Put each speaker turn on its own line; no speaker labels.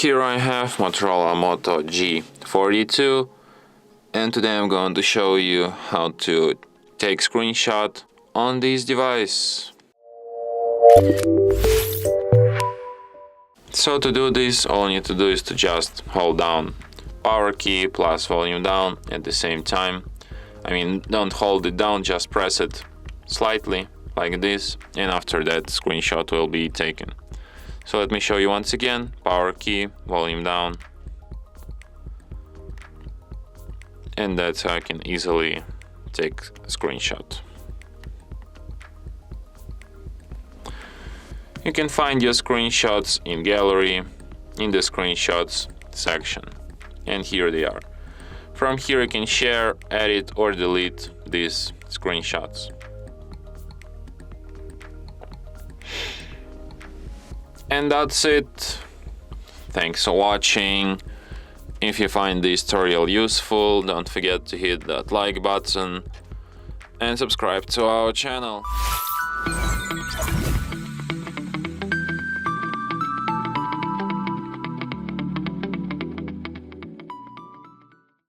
Here I have Motorola Moto G42, and today I'm going to show you how to take screenshot on this device. So to do this, all you need to do is to just hold down power key plus volume down at the same time. Don't hold it down, just press it slightly like this, and after that screenshot will be taken. So let me show you once again: power key, volume down, and that's how I can easily take a screenshot. You can find your screenshots in gallery, in the screenshots section, and here they are. From here you can share, edit or delete these screenshots. And that's it. Thanks for watching. If you find this tutorial useful, don't forget to hit that like button and subscribe to our channel.